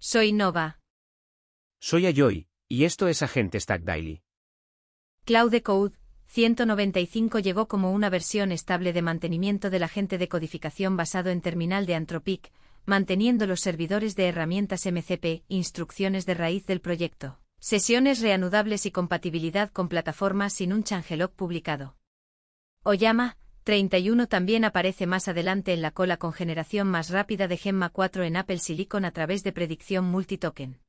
Soy Nova. Soy Ayoy, y esto es Agente Stack Daily. Claude Code 195 llegó como una versión estable de mantenimiento del agente de codificación basado en terminal de Anthropic, manteniendo los servidores de herramientas MCP, instrucciones de raíz del proyecto, sesiones reanudables y compatibilidad con plataformas sin un changelog publicado. Oyama 31 también aparece más adelante en la cola con generación más rápida de Gemma 4 en Apple Silicon a través de predicción multitoken.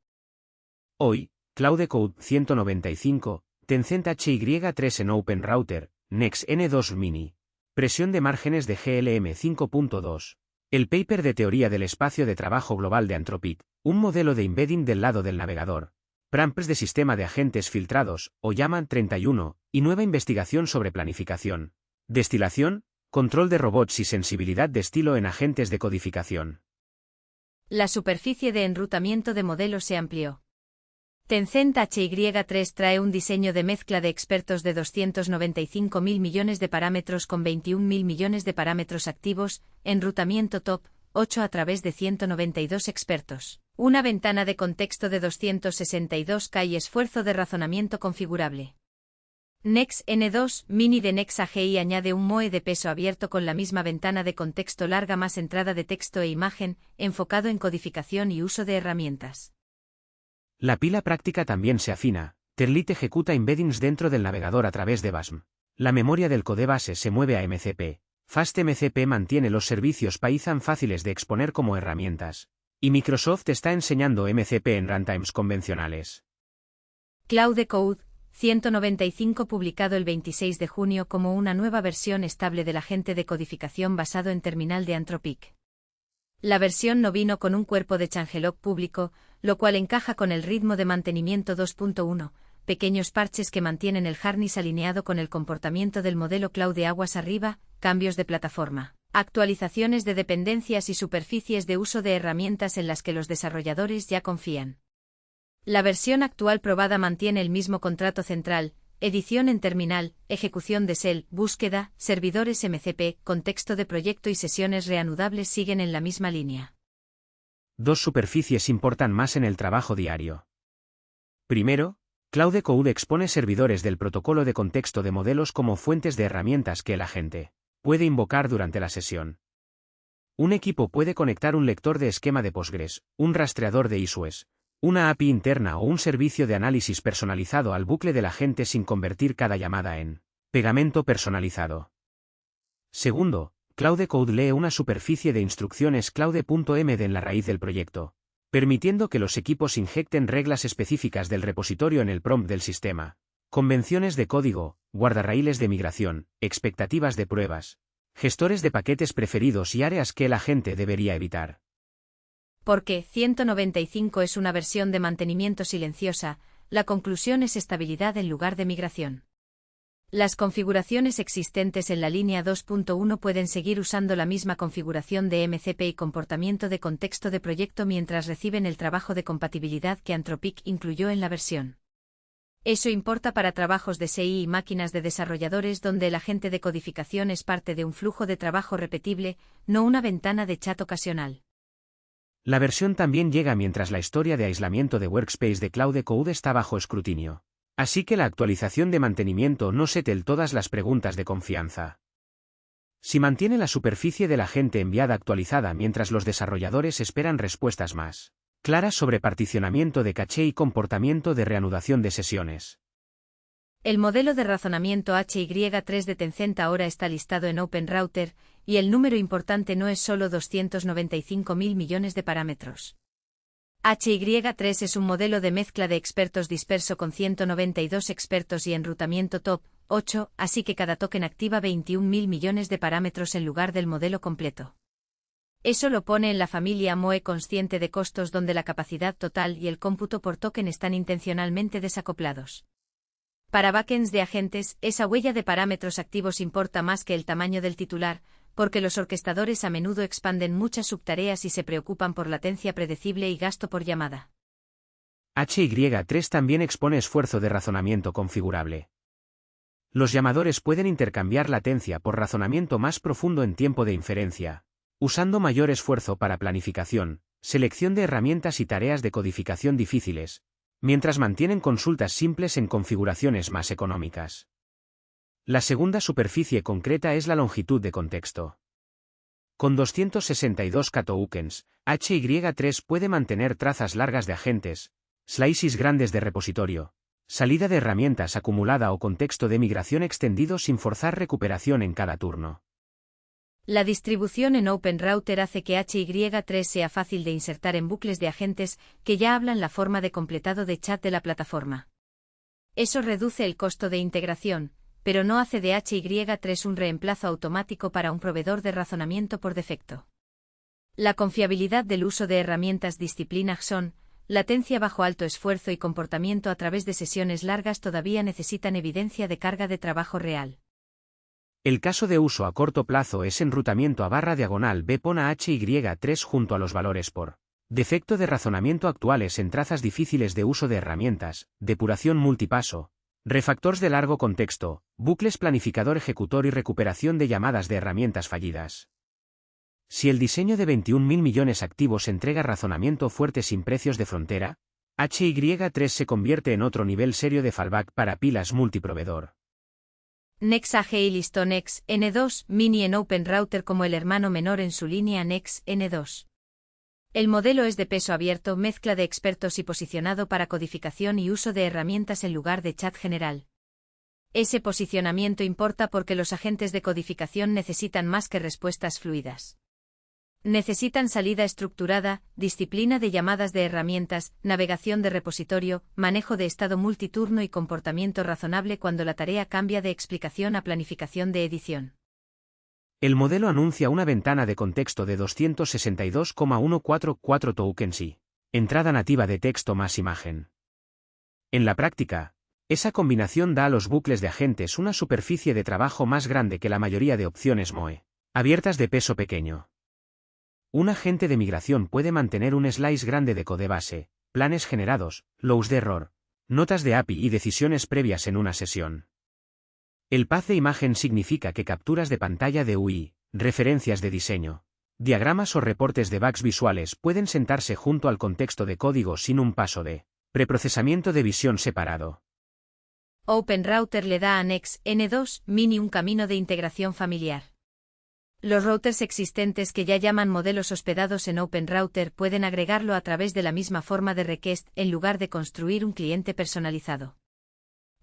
Hoy, Claude Code 195, Tencent HY3 en Open Router, Next N2 Mini. Presión de márgenes de GLM 5.2. El paper de teoría del espacio de trabajo global de Anthropic, un modelo de embedding del lado del navegador. Pramps de sistema de agentes filtrados, Oyama 31, y nueva investigación sobre planificación. Destilación, control de robots y sensibilidad de estilo en agentes de codificación. La superficie de enrutamiento de modelos se amplió. Tencent HY3 trae un diseño de mezcla de expertos de 295.000 millones de parámetros con 21.000 millones de parámetros activos, enrutamiento top 8 a través de 192 expertos, una ventana de contexto de 262K y esfuerzo de razonamiento configurable. Next N2 Mini de Next AGI añade un MOE de peso abierto con la misma ventana de contexto larga más entrada de texto e imagen, enfocado en codificación y uso de herramientas. La pila práctica también se afina. Terlit ejecuta embeddings dentro del navegador a través de BASM. La memoria del codebase se mueve a MCP. FastMCP mantiene los servicios Python fáciles de exponer como herramientas. Y Microsoft está enseñando MCP en runtimes convencionales. Claude Code 195 publicado el 26 de junio como una nueva versión estable del agente de codificación basado en terminal de Anthropic. La versión no vino con un cuerpo de changelog público, lo cual encaja con el ritmo de mantenimiento 2.1, pequeños parches que mantienen el harness alineado con el comportamiento del modelo cloud de aguas arriba, cambios de plataforma, actualizaciones de dependencias y superficies de uso de herramientas en las que los desarrolladores ya confían. La versión actual probada mantiene el mismo contrato central, edición en terminal, ejecución de shell, búsqueda, servidores MCP, contexto de proyecto y sesiones reanudables siguen en la misma línea. Dos superficies importan más en el trabajo diario. Primero, Claude Code expone servidores del protocolo de contexto de modelos como fuentes de herramientas que el agente puede invocar durante la sesión. Un equipo puede conectar un lector de esquema de Postgres, un rastreador de issues, una API interna o un servicio de análisis personalizado al bucle del agente sin convertir cada llamada en pegamento personalizado. Segundo, Claude Code lee una superficie de instrucciones claude.md en la raíz del proyecto, permitiendo que los equipos inyecten reglas específicas del repositorio en el prompt del sistema, convenciones de código, guardarraíles de migración, expectativas de pruebas, gestores de paquetes preferidos y áreas que el agente debería evitar. Porque 195 es una versión de mantenimiento silenciosa, la conclusión es estabilidad en lugar de migración. Las configuraciones existentes en la línea 2.1 pueden seguir usando la misma configuración de MCP y comportamiento de contexto de proyecto mientras reciben el trabajo de compatibilidad que Anthropic incluyó en la versión. Eso importa para trabajos de CI y máquinas de desarrolladores donde el agente de codificación es parte de un flujo de trabajo repetible, no una ventana de chat ocasional. La versión también llega mientras la historia de aislamiento de Workspace de Claude Code está bajo escrutinio. Así que la actualización de mantenimiento no settle todas las preguntas de confianza. Si mantiene la superficie del agente enviada actualizada mientras los desarrolladores esperan respuestas más claras sobre particionamiento de caché y comportamiento de reanudación de sesiones. El modelo de razonamiento HY3 de Tencent ahora está listado en Open Router, y el número importante no es solo 295.000 millones de parámetros. HY3 es un modelo de mezcla de expertos disperso con 192 expertos y enrutamiento top 8, así que cada token activa 21.000 millones de parámetros en lugar del modelo completo. Eso lo pone en la familia MOE consciente de costos donde la capacidad total y el cómputo por token están intencionalmente desacoplados. Para backends de agentes, esa huella de parámetros activos importa más que el tamaño del titular, porque los orquestadores a menudo expanden muchas subtareas y se preocupan por latencia predecible y gasto por llamada. HY3 también expone esfuerzo de razonamiento configurable. Los llamadores pueden intercambiar latencia por razonamiento más profundo en tiempo de inferencia, usando mayor esfuerzo para planificación, selección de herramientas y tareas de codificación difíciles, mientras mantienen consultas simples en configuraciones más económicas. La segunda superficie concreta es la longitud de contexto. Con 262 tokens, HY3 puede mantener trazas largas de agentes, slices grandes de repositorio, salida de herramientas acumulada o contexto de migración extendido sin forzar recuperación en cada turno. La distribución en OpenRouter hace que HY3 sea fácil de insertar en bucles de agentes que ya hablan la forma de completado de chat de la plataforma. Eso reduce el costo de integración, pero no hace de HY3 un reemplazo automático para un proveedor de razonamiento por defecto. La confiabilidad del uso de herramientas disciplina JSON, latencia bajo alto esfuerzo y comportamiento a través de sesiones largas todavía necesitan evidencia de carga de trabajo real. El caso de uso a corto plazo es enrutamiento a barra diagonal B pon a HY3 junto a los valores por defecto de razonamiento actuales en trazas difíciles de uso de herramientas, depuración multipaso, refactors de largo contexto, bucles planificador ejecutor y recuperación de llamadas de herramientas fallidas. Si el diseño de 21.000 millones activos entrega razonamiento fuerte sin precios de frontera, HY3 se convierte en otro nivel serio de fallback para pilas multiproveedor. Nex AGI listó Nex N2 Mini en OpenRouter como el hermano menor en su línea Nex N2. El modelo es de peso abierto, mezcla de expertos y posicionado para codificación y uso de herramientas en lugar de chat general. Ese posicionamiento importa porque los agentes de codificación necesitan más que respuestas fluidas. Necesitan salida estructurada, disciplina de llamadas de herramientas, navegación de repositorio, manejo de estado multiturno y comportamiento razonable cuando la tarea cambia de explicación a planificación de edición. El modelo anuncia una ventana de contexto de 262,144 tokens y entrada nativa de texto más imagen. En la práctica, esa combinación da a los bucles de agentes una superficie de trabajo más grande que la mayoría de opciones MOE, abiertas de peso pequeño. Un agente de migración puede mantener un slice grande de code base, planes generados, logs de error, notas de API y decisiones previas en una sesión. El path de imagen significa que capturas de pantalla de UI, referencias de diseño, diagramas o reportes de bugs visuales pueden sentarse junto al contexto de código sin un paso de preprocesamiento de visión separado. OpenRouter le da a Nex N2 Mini un camino de integración familiar. Los routers existentes que ya llaman modelos hospedados en OpenRouter pueden agregarlo a través de la misma forma de request en lugar de construir un cliente personalizado.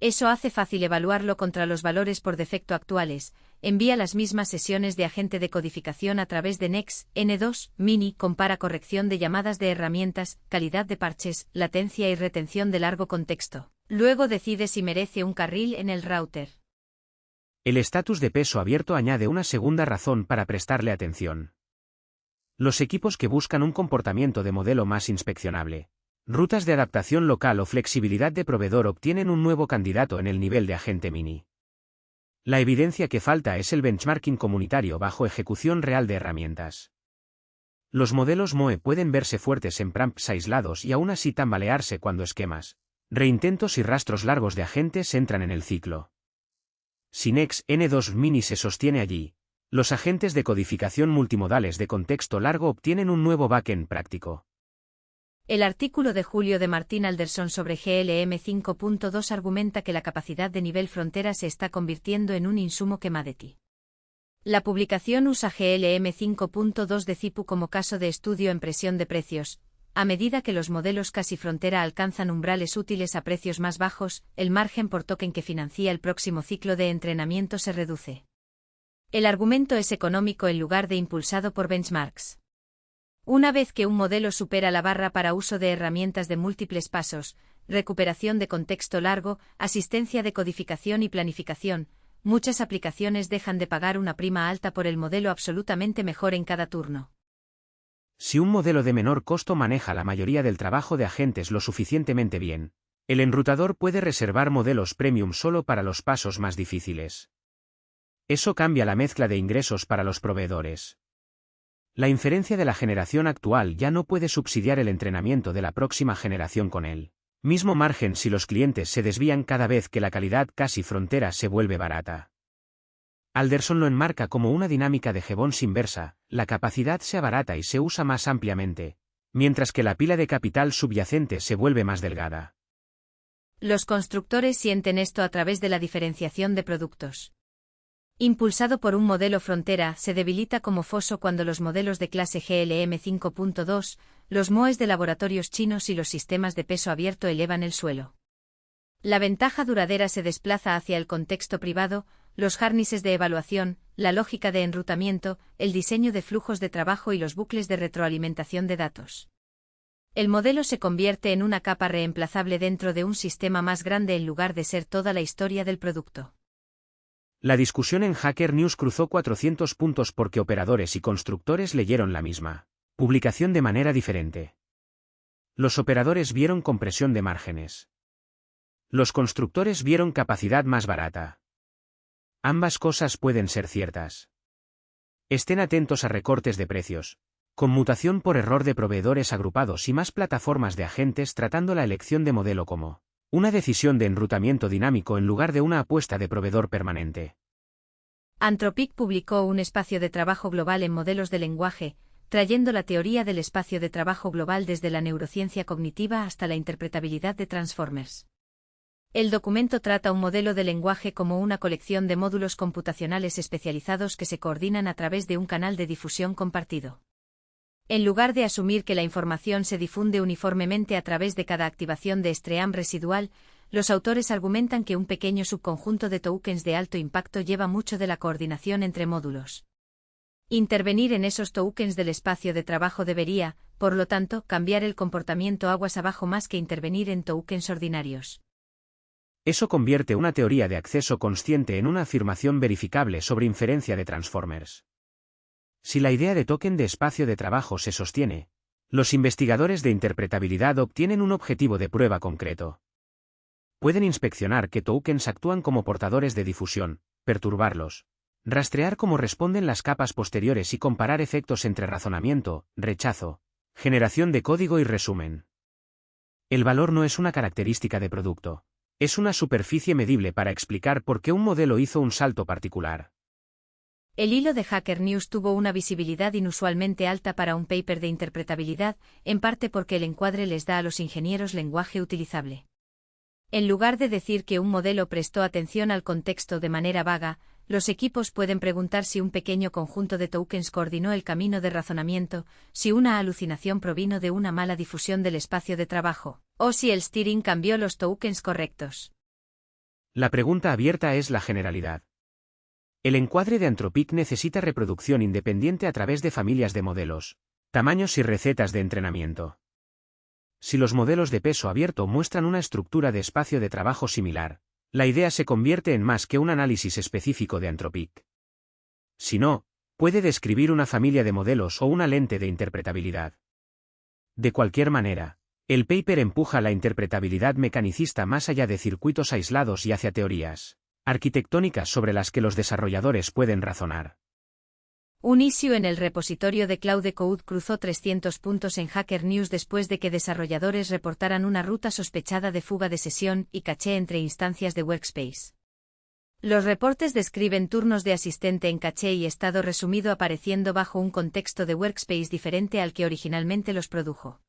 Eso hace fácil evaluarlo contra los valores por defecto actuales, envía las mismas sesiones de agente de codificación a través de Nex N2 Mini, compara corrección de llamadas de herramientas, calidad de parches, latencia y retención de largo contexto. Luego decide si merece un carril en el router. El estatus de peso abierto añade una segunda razón para prestarle atención. Los equipos que buscan un comportamiento de modelo más inspeccionable, rutas de adaptación local o flexibilidad de proveedor obtienen un nuevo candidato en el nivel de agente mini. La evidencia que falta es el benchmarking comunitario bajo ejecución real de herramientas. Los modelos MOE pueden verse fuertes en pramps aislados y aún así tambalearse cuando esquemas, reintentos y rastros largos de agentes entran en el ciclo. Si Nex N2 Mini se sostiene allí, los agentes de codificación multimodales de contexto largo obtienen un nuevo backend práctico. El artículo de Julio de Martín Alderson sobre GLM 5.2 argumenta que la capacidad de nivel frontera se está convirtiendo en un insumo commodity. La publicación usa GLM 5.2 de CIPU como caso de estudio en presión de precios. A medida que los modelos casi frontera alcanzan umbrales útiles a precios más bajos, el margen por token que financia el próximo ciclo de entrenamiento se reduce. El argumento es económico en lugar de impulsado por benchmarks. Una vez que un modelo supera la barra para uso de herramientas de múltiples pasos, recuperación de contexto largo, asistencia de codificación y planificación, muchas aplicaciones dejan de pagar una prima alta por el modelo absolutamente mejor en cada turno. Si un modelo de menor costo maneja la mayoría del trabajo de agentes lo suficientemente bien, el enrutador puede reservar modelos premium solo para los pasos más difíciles. Eso cambia la mezcla de ingresos para los proveedores. La inferencia de la generación actual ya no puede subsidiar el entrenamiento de la próxima generación con él. Mismo margen si los clientes se desvían cada vez que la calidad casi frontera se vuelve barata. Alderson lo enmarca como una dinámica de Jevons inversa, la capacidad se abarata y se usa más ampliamente, mientras que la pila de capital subyacente se vuelve más delgada. Los constructores sienten esto a través de la diferenciación de productos. Impulsado por un modelo frontera, se debilita como foso cuando los modelos de clase GLM 5.2, los MOEs de laboratorios chinos y los sistemas de peso abierto elevan el suelo. La ventaja duradera se desplaza hacia el contexto privado, los harnesses de evaluación, la lógica de enrutamiento, el diseño de flujos de trabajo y los bucles de retroalimentación de datos. El modelo se convierte en una capa reemplazable dentro de un sistema más grande en lugar de ser toda la historia del producto. La discusión en Hacker News cruzó 400 puntos porque operadores y constructores leyeron la misma publicación de manera diferente. Los operadores vieron compresión de márgenes. Los constructores vieron capacidad más barata. Ambas cosas pueden ser ciertas. Estén atentos a recortes de precios, conmutación por error de proveedores agrupados y más plataformas de agentes tratando la elección de modelo como una decisión de enrutamiento dinámico en lugar de una apuesta de proveedor permanente. Anthropic publicó un espacio de trabajo global en modelos de lenguaje, trayendo la teoría del espacio de trabajo global desde la neurociencia cognitiva hasta la interpretabilidad de Transformers. El documento trata un modelo de lenguaje como una colección de módulos computacionales especializados que se coordinan a través de un canal de difusión compartido. En lugar de asumir que la información se difunde uniformemente a través de cada activación de stream residual, los autores argumentan que un pequeño subconjunto de tokens de alto impacto lleva mucho de la coordinación entre módulos. Intervenir en esos tokens del espacio de trabajo debería, por lo tanto, cambiar el comportamiento aguas abajo más que intervenir en tokens ordinarios. Eso convierte una teoría de acceso consciente en una afirmación verificable sobre inferencia de Transformers. Si la idea de token de espacio de trabajo se sostiene, los investigadores de interpretabilidad obtienen un objetivo de prueba concreto. Pueden inspeccionar qué tokens actúan como portadores de difusión, perturbarlos, rastrear cómo responden las capas posteriores y comparar efectos entre razonamiento, rechazo, generación de código y resumen. El valor no es una característica de producto, es una superficie medible para explicar por qué un modelo hizo un salto particular. El hilo de Hacker News tuvo una visibilidad inusualmente alta para un paper de interpretabilidad, en parte porque el encuadre les da a los ingenieros lenguaje utilizable. En lugar de decir que un modelo prestó atención al contexto de manera vaga, los equipos pueden preguntar si un pequeño conjunto de tokens coordinó el camino de razonamiento, si una alucinación provino de una mala difusión del espacio de trabajo, o si el steering cambió los tokens correctos. La pregunta abierta es la generalidad. El encuadre de Anthropic necesita reproducción independiente a través de familias de modelos, tamaños y recetas de entrenamiento. Si los modelos de peso abierto muestran una estructura de espacio de trabajo similar, la idea se convierte en más que un análisis específico de Anthropic. Si no, puede describir una familia de modelos o una lente de interpretabilidad. De cualquier manera, el paper empuja la interpretabilidad mecanicista más allá de circuitos aislados y hacia teorías arquitectónicas sobre las que los desarrolladores pueden razonar. Un issue en el repositorio de Claude Code cruzó 300 puntos en Hacker News después de que desarrolladores reportaran una ruta sospechada de fuga de sesión y caché entre instancias de Workspace. Los reportes describen turnos de asistente en caché y estado resumido apareciendo bajo un contexto de Workspace diferente al que originalmente los produjo.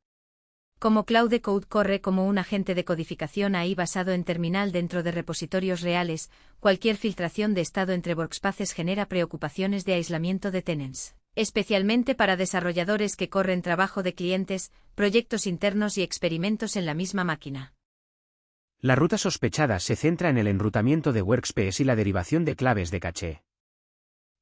Como Claude Code corre como un agente de codificación AI basado en terminal dentro de repositorios reales, cualquier filtración de estado entre workspaces genera preocupaciones de aislamiento de tenants, especialmente para desarrolladores que corren trabajo de clientes, proyectos internos y experimentos en la misma máquina. La ruta sospechada se centra en el enrutamiento de Workspace y la derivación de claves de caché.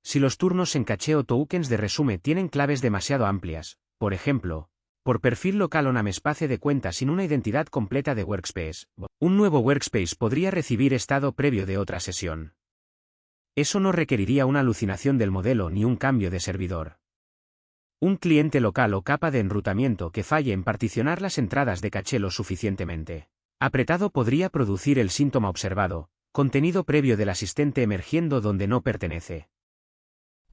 Si los turnos en caché o tokens de resumen tienen claves demasiado amplias, por ejemplo, por perfil local o namespace de cuenta sin una identidad completa de Workspace, un nuevo Workspace podría recibir estado previo de otra sesión. Eso no requeriría una alucinación del modelo ni un cambio de servidor. Un cliente local o capa de enrutamiento que falle en particionar las entradas de caché lo suficientemente apretado podría producir el síntoma observado, contenido previo del asistente emergiendo donde no pertenece.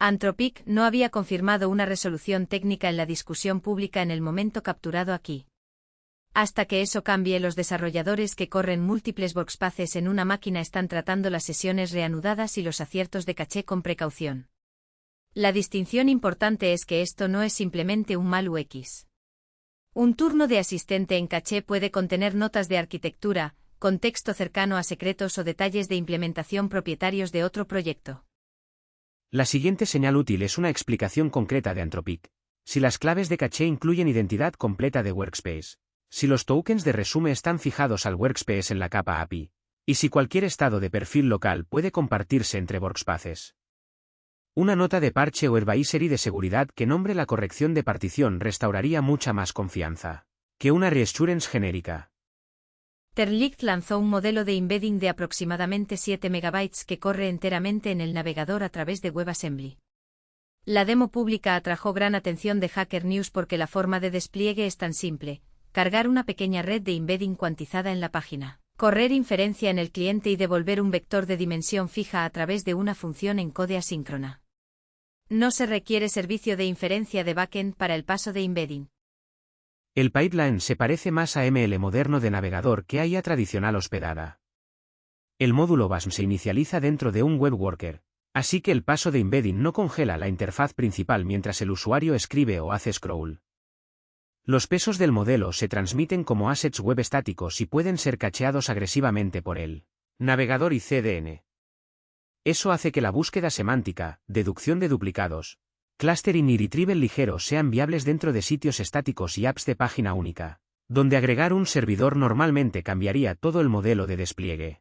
Anthropic no había confirmado una resolución técnica en la discusión pública en el momento capturado aquí. Hasta que eso cambie, los desarrolladores que corren múltiples workspaces en una máquina están tratando las sesiones reanudadas y los aciertos de caché con precaución. La distinción importante es que esto no es simplemente un mal UX. Un turno de asistente en caché puede contener notas de arquitectura, contexto cercano a secretos o detalles de implementación propietarios de otro proyecto. La siguiente señal útil es una explicación concreta de Anthropic. Si las claves de caché incluyen identidad completa de Workspace, si los tokens de resumen están fijados al Workspace en la capa API, y si cualquier estado de perfil local puede compartirse entre workspaces. Una nota de parche o advisory de seguridad que nombre la corrección de partición restauraría mucha más confianza que una reassurance genérica. Terlicht lanzó un modelo de embedding de aproximadamente 7 MB que corre enteramente en el navegador a través de WebAssembly. La demo pública atrajo gran atención de Hacker News porque la forma de despliegue es tan simple: cargar una pequeña red de embedding cuantizada en la página, correr inferencia en el cliente y devolver un vector de dimensión fija a través de una función encode asíncrona. No se requiere servicio de inferencia de backend para el paso de embedding. El pipeline se parece más a ML moderno de navegador que a IA tradicional hospedada. El módulo BASM se inicializa dentro de un web worker, así que el paso de embedding no congela la interfaz principal mientras el usuario escribe o hace scroll. Los pesos del modelo se transmiten como assets web estáticos y pueden ser cacheados agresivamente por el navegador y CDN. Eso hace que la búsqueda semántica, deducción de duplicados, clustering y retrieval ligero sean viables dentro de sitios estáticos y apps de página única, donde agregar un servidor normalmente cambiaría todo el modelo de despliegue.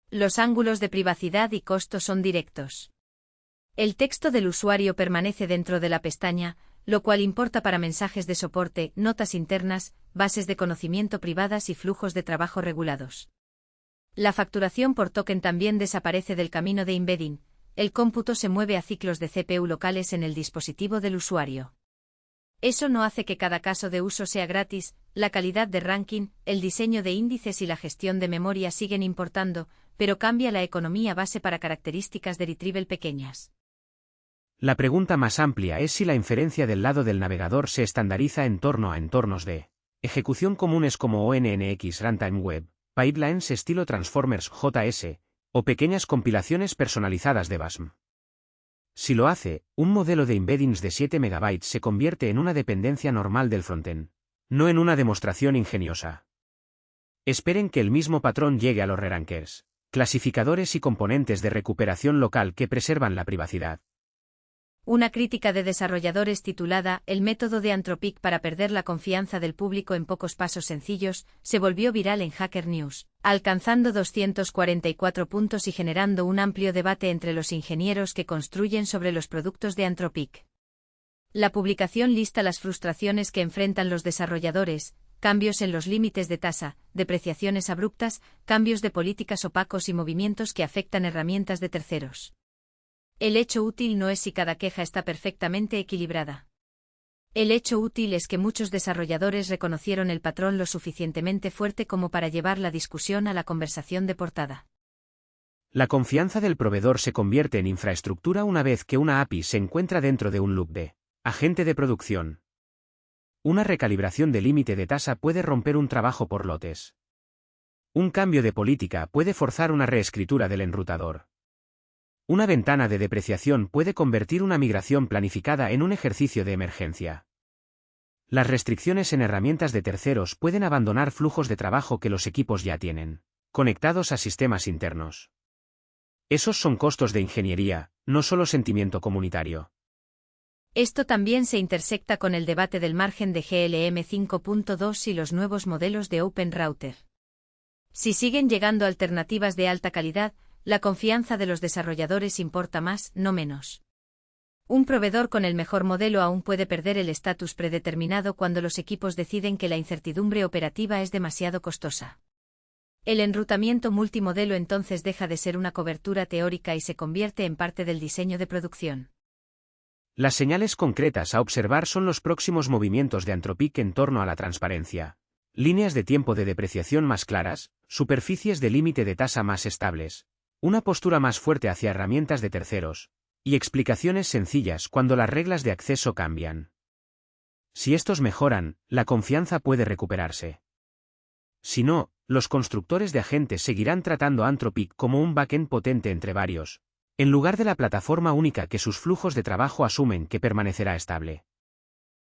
Los ángulos de privacidad y costo son directos. El texto del usuario permanece dentro de la pestaña, lo cual importa para mensajes de soporte, notas internas, bases de conocimiento privadas y flujos de trabajo regulados. La facturación por token también desaparece del camino de embedding. El cómputo se mueve a ciclos de CPU locales en el dispositivo del usuario. Eso no hace que cada caso de uso sea gratis, la calidad de ranking, el diseño de índices y la gestión de memoria siguen importando, pero cambia la economía base para características de retrieval pequeñas. La pregunta más amplia es si la inferencia del lado del navegador se estandariza en torno a entornos de ejecución comunes como ONNX Runtime Web, pipelines estilo Transformers JS, o pequeñas compilaciones personalizadas de BASM. Si lo hace, un modelo de embeddings de 7 MB se convierte en una dependencia normal del frontend, no en una demostración ingeniosa. Esperen que el mismo patrón llegue a los rerankers, clasificadores y componentes de recuperación local que preservan la privacidad. Una crítica de desarrolladores titulada "El método de Anthropic para perder la confianza del público en pocos pasos sencillos" se volvió viral en Hacker News, alcanzando 244 puntos y generando un amplio debate entre los ingenieros que construyen sobre los productos de Anthropic. La publicación lista las frustraciones que enfrentan los desarrolladores: cambios en los límites de tasa, depreciaciones abruptas, cambios de políticas opacos y movimientos que afectan herramientas de terceros. El hecho útil no es si cada queja está perfectamente equilibrada. El hecho útil es que muchos desarrolladores reconocieron el patrón lo suficientemente fuerte como para llevar la discusión a la conversación de portada. La confianza del proveedor se convierte en infraestructura una vez que una API se encuentra dentro de un loop de agente de producción. Una recalibración de límite de tasa puede romper un trabajo por lotes. Un cambio de política puede forzar una reescritura del enrutador. Una ventana de depreciación puede convertir una migración planificada en un ejercicio de emergencia. Las restricciones en herramientas de terceros pueden abandonar flujos de trabajo que los equipos ya tienen, conectados a sistemas internos. Esos son costos de ingeniería, no solo sentimiento comunitario. Esto también se intersecta con el debate del margen de GLM 5.2 y los nuevos modelos de Open Router. Si siguen llegando alternativas de alta calidad, la confianza de los desarrolladores importa más, no menos. Un proveedor con el mejor modelo aún puede perder el estatus predeterminado cuando los equipos deciden que la incertidumbre operativa es demasiado costosa. El enrutamiento multimodelo entonces deja de ser una cobertura teórica y se convierte en parte del diseño de producción. Las señales concretas a observar son los próximos movimientos de Anthropic en torno a la transparencia, líneas de tiempo de depreciación más claras, superficies de límite de tasa más estables, una postura más fuerte hacia herramientas de terceros, y explicaciones sencillas cuando las reglas de acceso cambian. Si estos mejoran, la confianza puede recuperarse. Si no, los constructores de agentes seguirán tratando a Anthropic como un backend potente entre varios, en lugar de la plataforma única que sus flujos de trabajo asumen que permanecerá estable.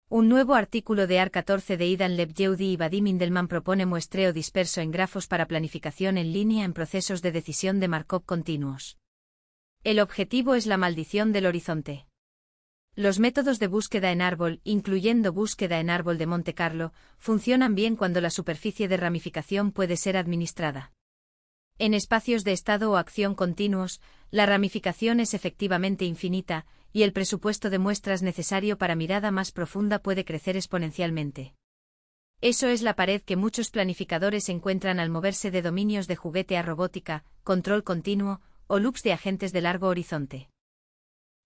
Un nuevo artículo de AR14 de Idan Lebyeudi y Vadim Indelman propone muestreo disperso en grafos para planificación en línea en procesos de decisión de Markov continuos. El objetivo es la maldición del horizonte. Los métodos de búsqueda en árbol, incluyendo búsqueda en árbol de Monte Carlo, funcionan bien cuando la superficie de ramificación puede ser administrada. En espacios de estado o acción continuos, la ramificación es efectivamente infinita, y el presupuesto de muestras necesario para mirada más profunda puede crecer exponencialmente. Eso es la pared que muchos planificadores encuentran al moverse de dominios de juguete a robótica, control continuo, o loops de agentes de largo horizonte.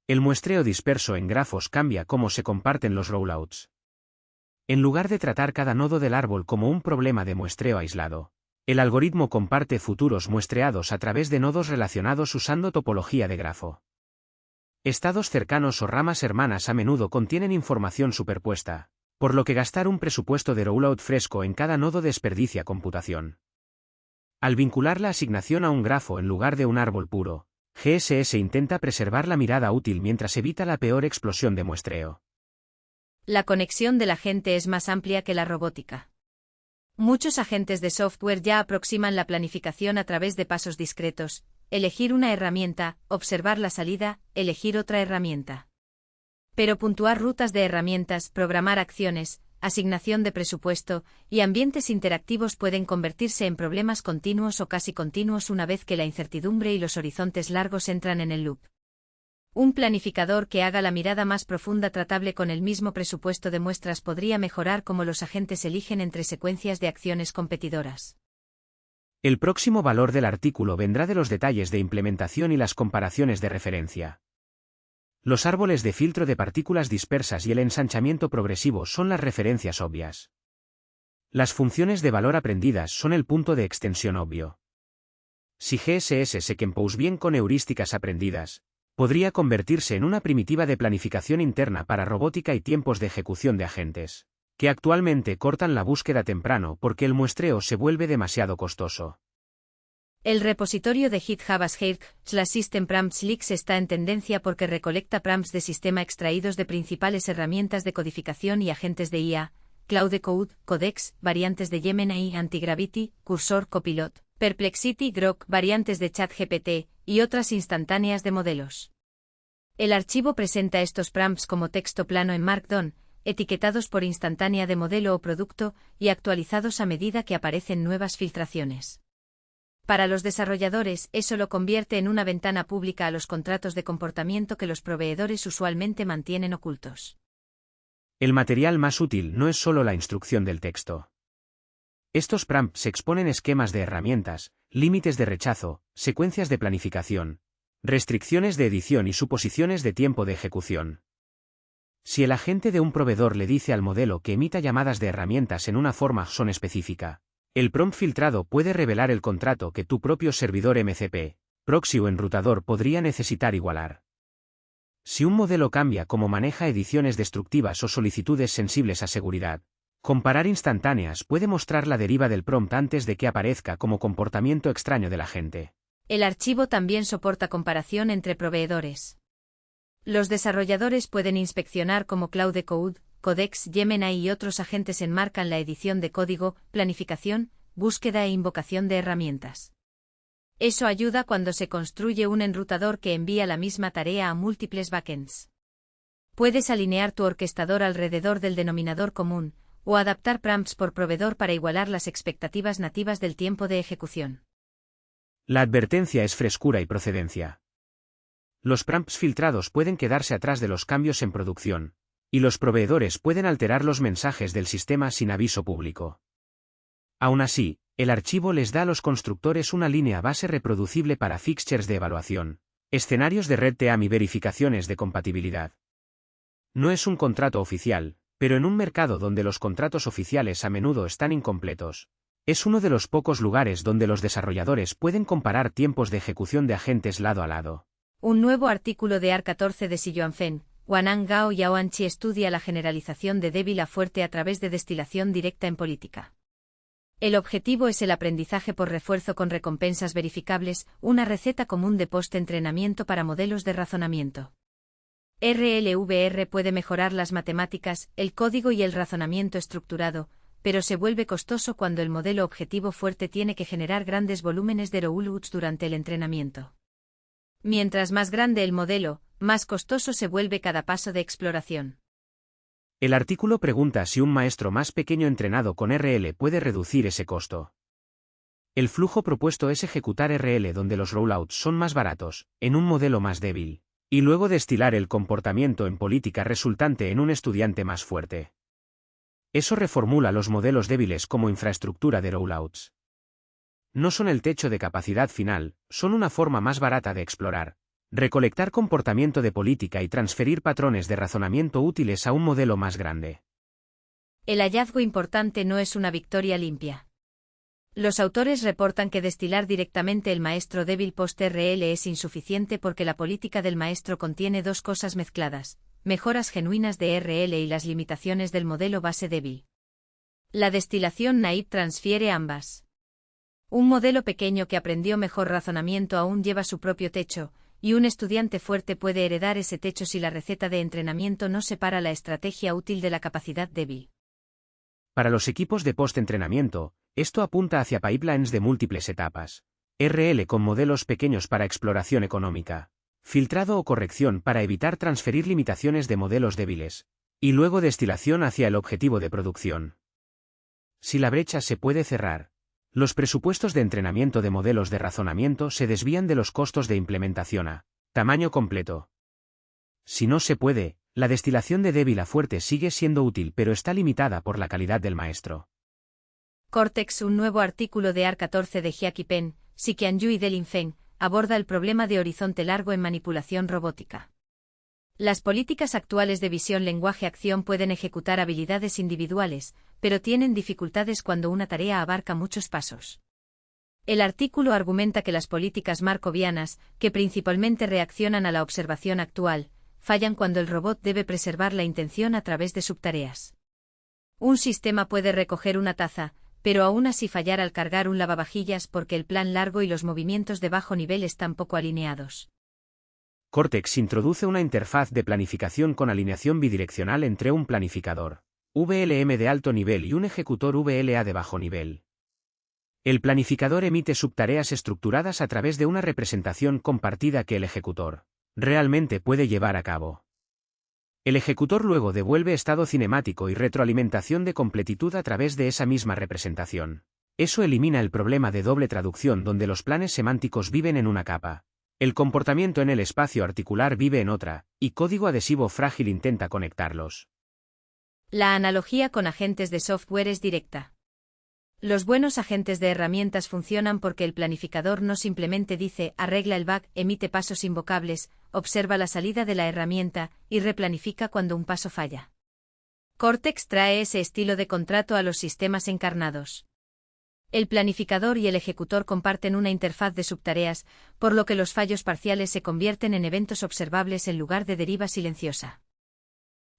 El muestreo disperso en grafos cambia cómo se comparten los rollouts. En lugar de tratar cada nodo del árbol como un problema de muestreo aislado, el algoritmo comparte futuros muestreados a través de nodos relacionados usando topología de grafo. Estados cercanos o ramas hermanas a menudo contienen información superpuesta, por lo que gastar un presupuesto de rollout fresco en cada nodo desperdicia computación. Al vincular la asignación a un grafo en lugar de un árbol puro, GSS intenta preservar la mirada útil mientras evita la peor explosión de muestreo. La conexión de la gente es más amplia que la robótica. Muchos agentes de software ya aproximan la planificación a través de pasos discretos: elegir una herramienta, observar la salida, elegir otra herramienta. Pero puntuar rutas de herramientas, programar acciones, asignación de presupuesto y ambientes interactivos pueden convertirse en problemas continuos o casi continuos una vez que la incertidumbre y los horizontes largos entran en el loop. Un planificador que haga la mirada más profunda tratable con el mismo presupuesto de muestras podría mejorar cómo los agentes eligen entre secuencias de acciones competidoras. El próximo valor del artículo vendrá de los detalles de implementación y las comparaciones de referencia. Los árboles de filtro de partículas dispersas y el ensanchamiento progresivo son las referencias obvias. Las funciones de valor aprendidas son el punto de extensión obvio. Si GSS se compone bien con heurísticas aprendidas, podría convertirse en una primitiva de planificación interna para robótica y tiempos de ejecución de agentes, que actualmente cortan la búsqueda temprano porque el muestreo se vuelve demasiado costoso. El repositorio de GitHub /System Prompts Leaks está en tendencia porque recolecta prompts de sistema extraídos de principales herramientas de codificación y agentes de IA, Claude Code, Codex, variantes de Gemini, Antigravity, Cursor, Copilot, Perplexity, Grok, variantes de ChatGPT, y otras instantáneas de modelos. El archivo presenta estos prompts como texto plano en Markdown, etiquetados por instantánea de modelo o producto, y actualizados a medida que aparecen nuevas filtraciones. Para los desarrolladores, eso lo convierte en una ventana pública a los contratos de comportamiento que los proveedores usualmente mantienen ocultos. El material más útil no es solo la instrucción del texto. Estos prompts exponen esquemas de herramientas, límites de rechazo, secuencias de planificación, restricciones de edición y suposiciones de tiempo de ejecución. Si el agente de un proveedor le dice al modelo que emita llamadas de herramientas en una forma JSON específica, el prompt filtrado puede revelar el contrato que tu propio servidor MCP, proxy o enrutador podría necesitar igualar. Si un modelo cambia cómo maneja ediciones destructivas o solicitudes sensibles a seguridad, comparar instantáneas puede mostrar la deriva del prompt antes de que aparezca como comportamiento extraño del agente. El archivo también soporta comparación entre proveedores. Los desarrolladores pueden inspeccionar cómo Claude Code, Codex, Gemini y otros agentes enmarcan la edición de código, planificación, búsqueda e invocación de herramientas. Eso ayuda cuando se construye un enrutador que envía la misma tarea a múltiples backends. Puedes alinear tu orquestador alrededor del denominador común, o adaptar prompts por proveedor para igualar las expectativas nativas del tiempo de ejecución. La advertencia es frescura y procedencia. Los prompts filtrados pueden quedarse atrás de los cambios en producción, y los proveedores pueden alterar los mensajes del sistema sin aviso público. Aún así, el archivo les da a los constructores una línea base reproducible para fixtures de evaluación, escenarios de red TEAM y verificaciones de compatibilidad. No es un contrato oficial, pero en un mercado donde los contratos oficiales a menudo están incompletos, es uno de los pocos lugares donde los desarrolladores pueden comparar tiempos de ejecución de agentes lado a lado. Un nuevo artículo de AR14 de Si Yuanfeng, Wanang Gao y Yaoan Chi estudia la generalización de débil a fuerte a través de destilación directa en política. El objetivo es el aprendizaje por refuerzo con recompensas verificables, una receta común de post-entrenamiento para modelos de razonamiento. RLVR puede mejorar las matemáticas, el código y el razonamiento estructurado, pero se vuelve costoso cuando el modelo objetivo fuerte tiene que generar grandes volúmenes de rollouts durante el entrenamiento. Mientras más grande el modelo, más costoso se vuelve cada paso de exploración. El artículo pregunta si un maestro más pequeño entrenado con RL puede reducir ese costo. El flujo propuesto es ejecutar RL donde los rollouts son más baratos, en un modelo más débil, y luego destilar el comportamiento en política resultante en un estudiante más fuerte. Eso reformula los modelos débiles como infraestructura de rollouts. No son el techo de capacidad final, son una forma más barata de explorar, recolectar comportamiento de política y transferir patrones de razonamiento útiles a un modelo más grande. El hallazgo importante no es una victoria limpia. Los autores reportan que destilar directamente el maestro débil post-RL es insuficiente porque la política del maestro contiene dos cosas mezcladas: mejoras genuinas de RL y las limitaciones del modelo base débil. La destilación naive transfiere ambas. Un modelo pequeño que aprendió mejor razonamiento aún lleva su propio techo, y un estudiante fuerte puede heredar ese techo si la receta de entrenamiento no separa la estrategia útil de la capacidad débil. Para los equipos de post-entrenamiento, esto apunta hacia pipelines de múltiples etapas. RL con modelos pequeños para exploración económica, filtrado o corrección para evitar transferir limitaciones de modelos débiles, y luego destilación hacia el objetivo de producción. Si la brecha se puede cerrar, los presupuestos de entrenamiento de modelos de razonamiento se desvían de los costos de implementación a tamaño completo. Si no se puede, la destilación de débil a fuerte sigue siendo útil pero está limitada por la calidad del maestro. Cortex, un nuevo artículo de AR14 de Jiaqi Pen, Xiqianyu y Delin Feng, aborda el problema de horizonte largo en manipulación robótica. Las políticas actuales de visión-lenguaje-acción pueden ejecutar habilidades individuales, pero tienen dificultades cuando una tarea abarca muchos pasos. El artículo argumenta que las políticas markovianas, que principalmente reaccionan a la observación actual, fallan cuando el robot debe preservar la intención a través de subtareas. Un sistema puede recoger una taza, pero aún así fallar al cargar un lavavajillas porque el plan largo y los movimientos de bajo nivel están poco alineados. Cortex introduce una interfaz de planificación con alineación bidireccional entre un planificador VLM de alto nivel y un ejecutor VLA de bajo nivel. El planificador emite subtareas estructuradas a través de una representación compartida que el ejecutor realmente puede llevar a cabo. El ejecutor luego devuelve estado cinemático y retroalimentación de completitud a través de esa misma representación. Eso elimina el problema de doble traducción donde los planes semánticos viven en una capa. El comportamiento en el espacio articular vive en otra, y código adhesivo frágil intenta conectarlos. La analogía con agentes de software es directa. Los buenos agentes de herramientas funcionan porque el planificador no simplemente dice arregla el bug, emite pasos invocables, observa la salida de la herramienta y replanifica cuando un paso falla. Cortex trae ese estilo de contrato a los sistemas encarnados. El planificador y el ejecutor comparten una interfaz de subtareas, por lo que los fallos parciales se convierten en eventos observables en lugar de deriva silenciosa.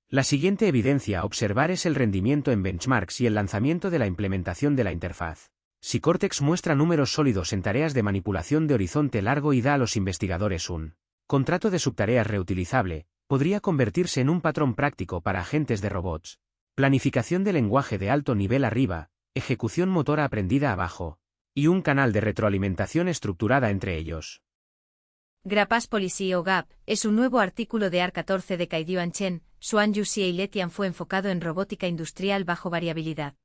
La siguiente evidencia a observar es el rendimiento en benchmarks y el lanzamiento de la implementación de la interfaz. Si Cortex muestra números sólidos en tareas de manipulación de horizonte largo y da a los investigadores un contrato de subtareas reutilizable, podría convertirse en un patrón práctico para agentes de robots. Planificación de lenguaje de alto nivel arriba, ejecución motora aprendida abajo, y un canal de retroalimentación estructurada entre ellos. Graphas Policy o GAP es un nuevo artículo de AR14 de Kaiyuan Chen, Xuanyu Xie y Letian fue enfocado en robótica industrial bajo variabilidad.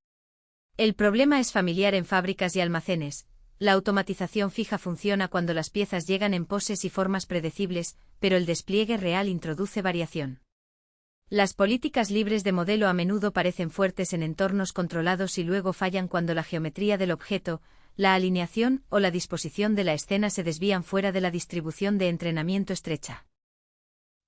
El problema es familiar en fábricas y almacenes. La automatización fija funciona cuando las piezas llegan en poses y formas predecibles, pero el despliegue real introduce variación. Las políticas libres de modelo a menudo parecen fuertes en entornos controlados y luego fallan cuando la geometría del objeto, la alineación o la disposición de la escena se desvían fuera de la distribución de entrenamiento estrecha.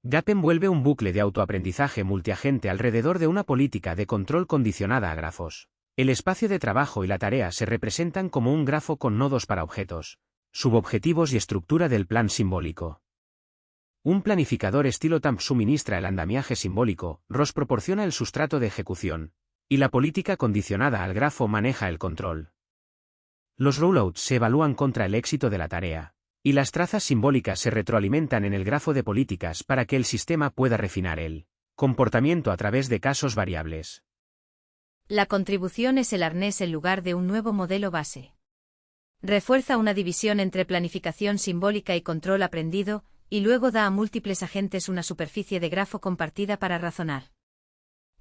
GAP envuelve un bucle de autoaprendizaje multiagente alrededor de una política de control condicionada a grafos. El espacio de trabajo y la tarea se representan como un grafo con nodos para objetos, subobjetivos y estructura del plan simbólico. Un planificador estilo TAMP suministra el andamiaje simbólico, ROS proporciona el sustrato de ejecución, y la política condicionada al grafo maneja el control. Los rollouts se evalúan contra el éxito de la tarea, Y las trazas simbólicas se retroalimentan en el grafo de políticas para que el sistema pueda refinar el comportamiento a través de casos variables. La contribución es el arnés en lugar de un nuevo modelo base. Refuerza una división entre planificación simbólica y control aprendido, y luego da a múltiples agentes una superficie de grafo compartida para razonar.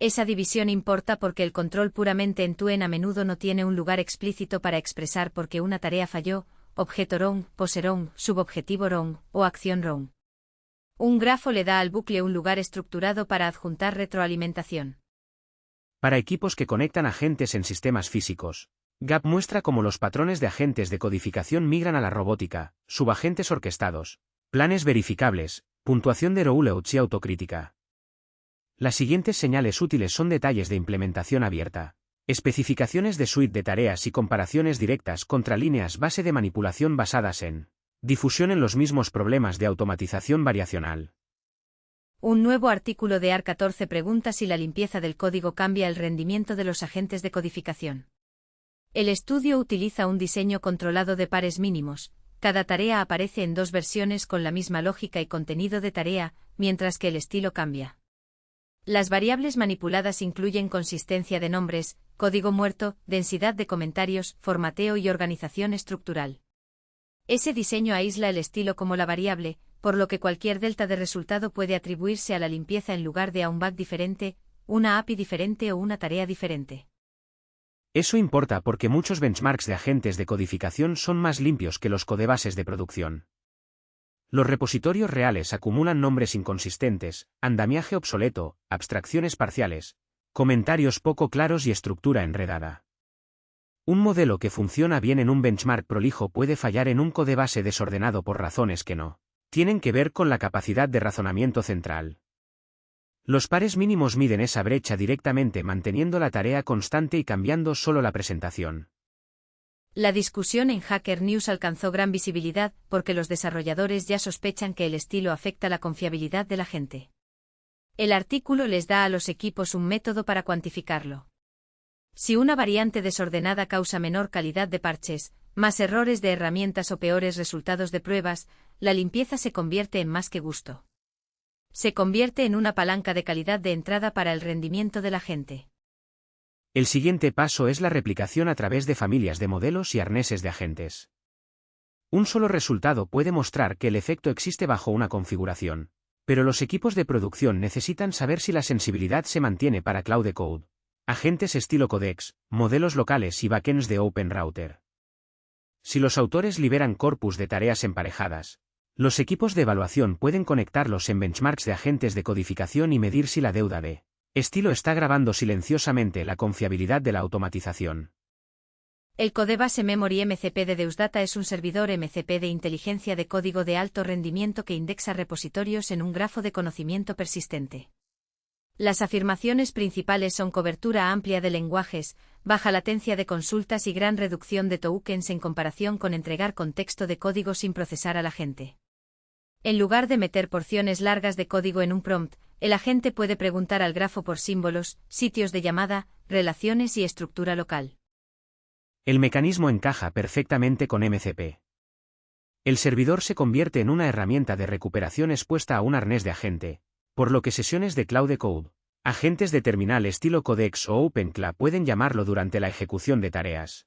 Esa división importa porque el control puramente end-to-end a menudo no tiene un lugar explícito para expresar por qué una tarea falló, objeto wrong, pose wrong, subobjetivo wrong, o acción wrong. Un grafo le da al bucle un lugar estructurado para adjuntar retroalimentación. Para equipos que conectan agentes en sistemas físicos, GAP muestra cómo los patrones de agentes de codificación migran a la robótica, subagentes orquestados, planes verificables, puntuación de rollouts y autocrítica. Las siguientes señales útiles son detalles de implementación abierta, especificaciones de suite de tareas y comparaciones directas contra líneas base de manipulación basadas en difusión en los mismos problemas de automatización variacional. Un nuevo artículo de AR14 pregunta si la limpieza del código cambia el rendimiento de los agentes de codificación. El estudio utiliza un diseño controlado de pares mínimos. Cada tarea aparece en dos versiones con la misma lógica y contenido de tarea, mientras que el estilo cambia. Las variables manipuladas incluyen consistencia de nombres, código muerto, densidad de comentarios, formateo y organización estructural. Ese diseño aísla el estilo como la variable, por lo que cualquier delta de resultado puede atribuirse a la limpieza en lugar de a un bug diferente, una API diferente o una tarea diferente. Eso importa porque muchos benchmarks de agentes de codificación son más limpios que los codebases de producción. Los repositorios reales acumulan nombres inconsistentes, andamiaje obsoleto, abstracciones parciales, comentarios poco claros y estructura enredada. Un modelo que funciona bien en un benchmark prolijo puede fallar en un codebase desordenado por razones que no tienen que ver con la capacidad de razonamiento central. Los pares mínimos miden esa brecha directamente manteniendo la tarea constante y cambiando solo la presentación. La discusión en Hacker News alcanzó gran visibilidad porque los desarrolladores ya sospechan que el estilo afecta la confiabilidad de la gente. El artículo les da a los equipos un método para cuantificarlo. Si una variante desordenada causa menor calidad de parches, más errores de herramientas o peores resultados de pruebas, la limpieza se convierte en más que gusto. Se convierte en una palanca de calidad de entrada para el rendimiento de la gente. El siguiente paso es la replicación a través de familias de modelos y arneses de agentes. Un solo resultado puede mostrar que el efecto existe bajo una configuración, pero los equipos de producción necesitan saber si la sensibilidad se mantiene para Cloud Code, agentes estilo Codex, modelos locales y backends de OpenRouter. Si los autores liberan corpus de tareas emparejadas, los equipos de evaluación pueden conectarlos en benchmarks de agentes de codificación y medir si la deuda de estilo está grabando silenciosamente la confiabilidad de la automatización. El Codebase Memory MCP de Deusdata es un servidor MCP de inteligencia de código de alto rendimiento que indexa repositorios en un grafo de conocimiento persistente. Las afirmaciones principales son cobertura amplia de lenguajes, baja latencia de consultas y gran reducción de tokens en comparación con entregar contexto de código sin procesar al agente. En lugar de meter porciones largas de código en un prompt, el agente puede preguntar al grafo por símbolos, sitios de llamada, relaciones y estructura local. El mecanismo encaja perfectamente con MCP. El servidor se convierte en una herramienta de recuperación expuesta a un arnés de agente, por lo que sesiones de Cloud Code, agentes de terminal estilo Codex o OpenCLA pueden llamarlo durante la ejecución de tareas.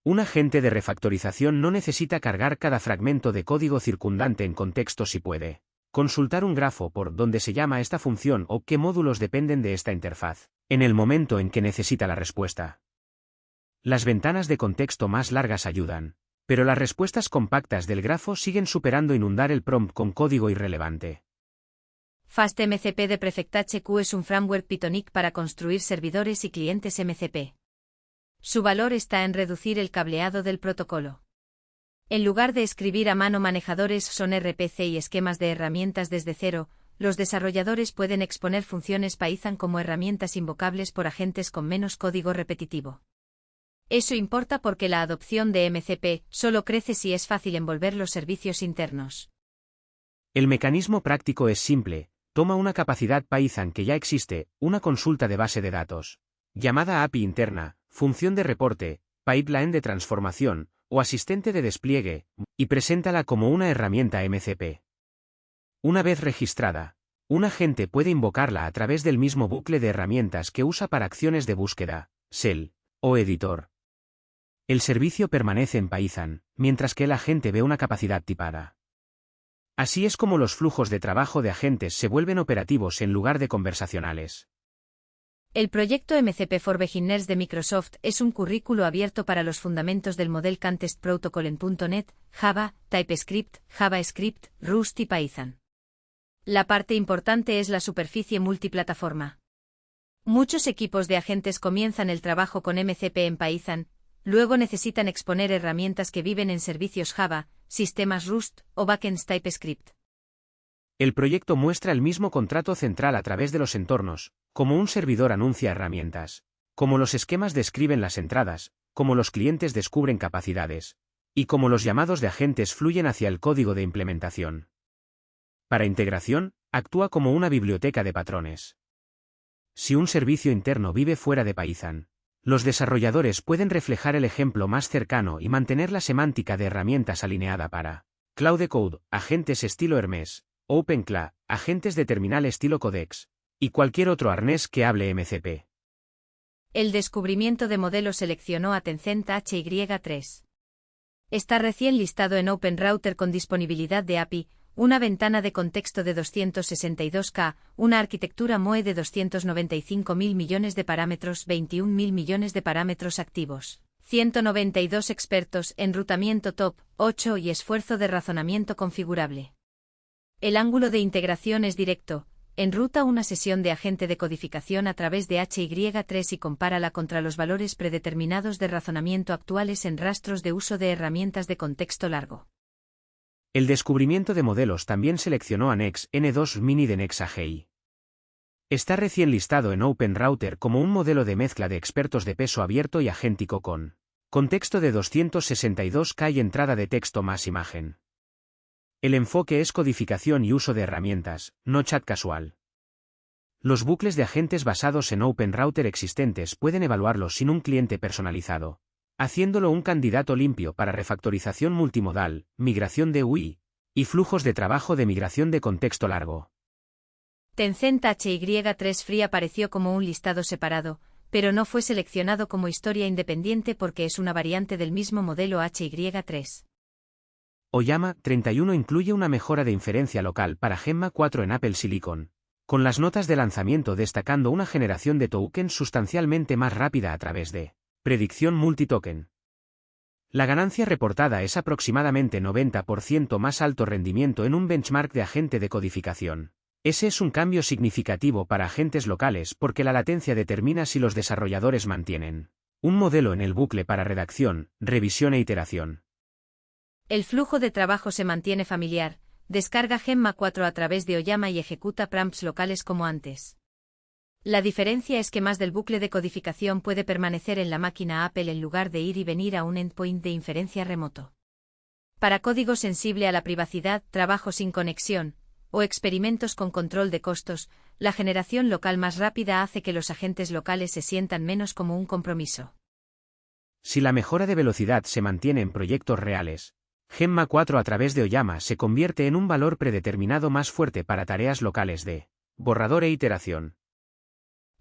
Un agente de refactorización no necesita cargar cada fragmento de código circundante en contexto si puede consultar un grafo por donde se llama esta función o qué módulos dependen de esta interfaz, en el momento en que necesita la respuesta. Las ventanas de contexto más largas ayudan, pero las respuestas compactas del grafo siguen superando inundar el prompt con código irrelevante. FastMCP de PrefectHQ es un framework Pythonic para construir servidores y clientes MCP. Su valor está en reducir el cableado del protocolo. En lugar de escribir a mano manejadores son RPC y esquemas de herramientas desde cero, los desarrolladores pueden exponer funciones Python como herramientas invocables por agentes con menos código repetitivo. Eso importa porque la adopción de MCP solo crece si es fácil envolver los servicios internos. El mecanismo práctico es simple, toma una capacidad Python que ya existe, una consulta de base de datos, llamada API interna, función de reporte, pipeline de transformación, o asistente de despliegue, y preséntala como una herramienta MCP. Una vez registrada, un agente puede invocarla a través del mismo bucle de herramientas que usa para acciones de búsqueda, shell, o editor. El servicio permanece en Python, mientras que el agente ve una capacidad tipada. Así es como los flujos de trabajo de agentes se vuelven operativos en lugar de conversacionales. El proyecto MCP for Beginners de Microsoft es un currículo abierto para los fundamentos del Model Context Protocol en .NET, Java, TypeScript, JavaScript, Rust y Python. La parte importante es la superficie multiplataforma. Muchos equipos de agentes comienzan el trabajo con MCP en Python, luego necesitan exponer herramientas que viven en servicios Java, sistemas Rust o backends TypeScript. El proyecto muestra el mismo contrato central a través de los entornos, como un servidor anuncia herramientas, como los esquemas describen las entradas, como los clientes descubren capacidades, y como los llamados de agentes fluyen hacia el código de implementación. Para integración, actúa como una biblioteca de patrones. Si un servicio interno vive fuera de Python, los desarrolladores pueden reflejar el ejemplo más cercano y mantener la semántica de herramientas alineada para Cloud Code, agentes estilo Hermes, OpenCLA, agentes de terminal estilo Codex, y cualquier otro arnés que hable MCP. El descubrimiento de modelo seleccionó a Tencent HY3. Está recién listado en OpenRouter con disponibilidad de API, una ventana de contexto de 262K, una arquitectura MOE de 295.000 millones de parámetros, 21.000 millones de parámetros activos, 192 expertos, enrutamiento top 8 y esfuerzo de razonamiento configurable. El ángulo de integración es directo, enruta una sesión de agente de codificación a través de HY3 y compárala contra los valores predeterminados de razonamiento actuales en rastros de uso de herramientas de contexto largo. El descubrimiento de modelos también seleccionó a Nex N2 Mini de NextAGI. Está recién listado en OpenRouter como un modelo de mezcla de expertos de peso abierto y agéntico con contexto de 262K y entrada de texto más imagen. El enfoque es codificación y uso de herramientas, no chat casual. Los bucles de agentes basados en OpenRouter existentes pueden evaluarlos sin un cliente personalizado, haciéndolo un candidato limpio para refactorización multimodal, migración de UI, y flujos de trabajo de migración de contexto largo. Tencent HY3 Free apareció como un listado separado, pero no fue seleccionado como historia independiente porque es una variante del mismo modelo HY3. Oyama 31 incluye una mejora de inferencia local para Gemma 4 en Apple Silicon, con las notas de lanzamiento destacando una generación de tokens sustancialmente más rápida a través de predicción multitoken. La ganancia reportada es aproximadamente 90% más alto rendimiento en un benchmark de agente de codificación. Ese es un cambio significativo para agentes locales porque la latencia determina si los desarrolladores mantienen un modelo en el bucle para redacción, revisión e iteración. El flujo de trabajo se mantiene familiar, descarga Gemma 4 a través de Oyama y ejecuta prompts locales como antes. La diferencia es que más del bucle de codificación puede permanecer en la máquina Apple en lugar de ir y venir a un endpoint de inferencia remoto. Para código sensible a la privacidad, trabajo sin conexión, o experimentos con control de costos, la generación local más rápida hace que los agentes locales se sientan menos como un compromiso. Si la mejora de velocidad se mantiene en proyectos reales, Gemma 4 a través de Oyama se convierte en un valor predeterminado más fuerte para tareas locales de borrador e iteración.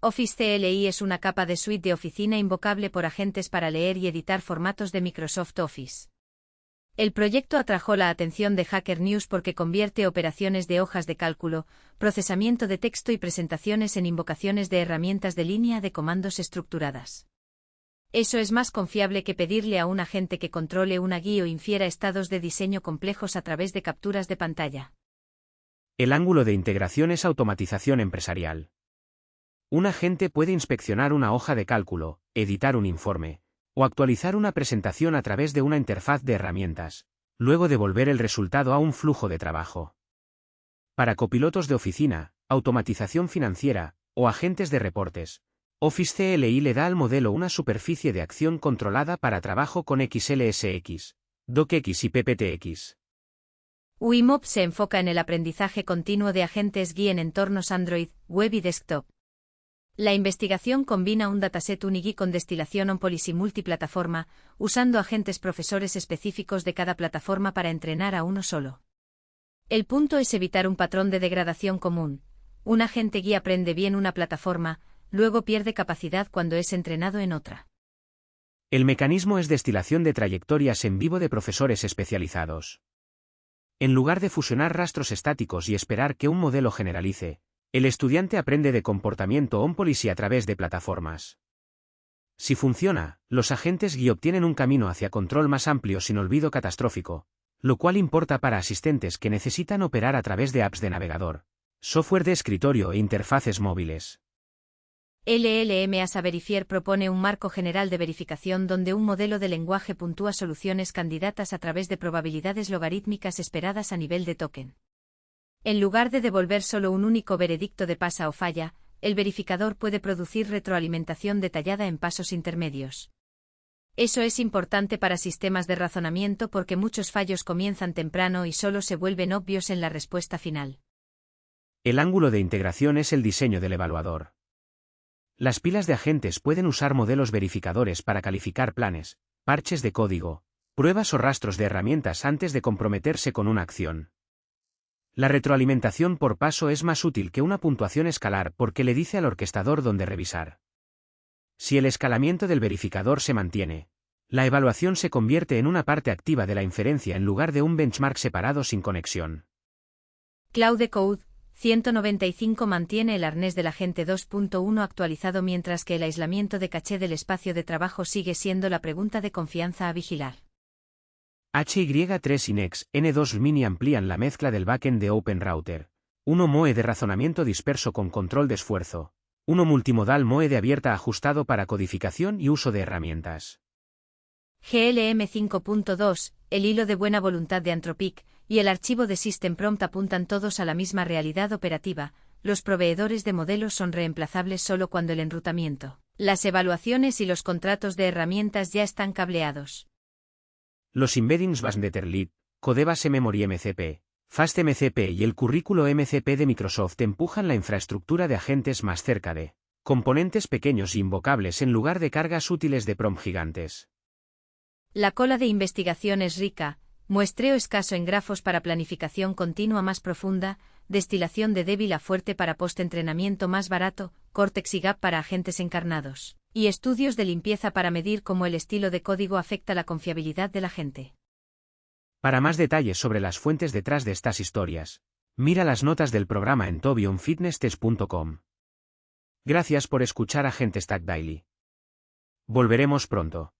Office CLI es una capa de suite de oficina invocable por agentes para leer y editar formatos de Microsoft Office. El proyecto atrajo la atención de Hacker News porque convierte operaciones de hojas de cálculo, procesamiento de texto y presentaciones en invocaciones de herramientas de línea de comandos estructuradas. Eso es más confiable que pedirle a un agente que controle una GUI o infiera estados de diseño complejos a través de capturas de pantalla. El ángulo de integración es automatización empresarial. Un agente puede inspeccionar una hoja de cálculo, editar un informe, o actualizar una presentación a través de una interfaz de herramientas, luego devolver el resultado a un flujo de trabajo. Para copilotos de oficina, automatización financiera, o agentes de reportes, Office CLI le da al modelo una superficie de acción controlada para trabajo con XLSX, DocX y PPTX. Wimob se enfoca en el aprendizaje continuo de agentes GUI en entornos Android, web y desktop. La investigación combina un dataset Unigui con destilación on-policy multiplataforma, usando agentes profesores específicos de cada plataforma para entrenar a uno solo. El punto es evitar un patrón de degradación común. Un agente guía aprende bien una plataforma, luego pierde capacidad cuando es entrenado en otra. El mecanismo es destilación de trayectorias en vivo de profesores especializados. En lugar de fusionar rastros estáticos y esperar que un modelo generalice, el estudiante aprende de comportamiento on-policy a través de plataformas. Si funciona, los agentes guía obtienen un camino hacia control más amplio sin olvido catastrófico, lo cual importa para asistentes que necesitan operar a través de apps de navegador, software de escritorio e interfaces móviles. LLM-ASA Verifier propone un marco general de verificación donde un modelo de lenguaje puntúa soluciones candidatas a través de probabilidades logarítmicas esperadas a nivel de token. En lugar de devolver solo un único veredicto de pasa o falla, el verificador puede producir retroalimentación detallada en pasos intermedios. Eso es importante para sistemas de razonamiento porque muchos fallos comienzan temprano y solo se vuelven obvios en la respuesta final. El ángulo de integración es el diseño del evaluador. Las pilas de agentes pueden usar modelos verificadores para calificar planes, parches de código, pruebas o rastros de herramientas antes de comprometerse con una acción. La retroalimentación por paso es más útil que una puntuación escalar porque le dice al orquestador dónde revisar. Si el escalamiento del verificador se mantiene, la evaluación se convierte en una parte activa de la inferencia en lugar de un benchmark separado sin conexión. Claude Code 195 mantiene el arnés del agente 2.1 actualizado mientras que el aislamiento de caché del espacio de trabajo sigue siendo la pregunta de confianza a vigilar. HY3 y Next N2 Mini amplían la mezcla del backend de OpenRouter. 1 MOE de razonamiento disperso con control de esfuerzo. 1 multimodal MOE de abierta ajustado para codificación y uso de herramientas. GLM 5.2, el hilo de buena voluntad de Anthropic, y el archivo de System Prompt apuntan todos a la misma realidad operativa. Los proveedores de modelos son reemplazables solo cuando el enrutamiento, las evaluaciones y los contratos de herramientas ya están cableados. Los embeddings Basnetterlit, Codebase Memory MCP, FastMCP y el currículo MCP de Microsoft empujan la infraestructura de agentes más cerca de componentes pequeños e invocables en lugar de cargas útiles de prompt gigantes. La cola de investigación es rica, muestreo escaso en grafos para planificación continua más profunda, destilación de débil a fuerte para post-entrenamiento más barato, Cortex y Gap para agentes encarnados, y estudios de limpieza para medir cómo el estilo de código afecta la confiabilidad del agente. Para más detalles sobre las fuentes detrás de estas historias, mira las notas del programa en tobionfitnesstest.com. Gracias por escuchar Agente Stack Daily. Volveremos pronto.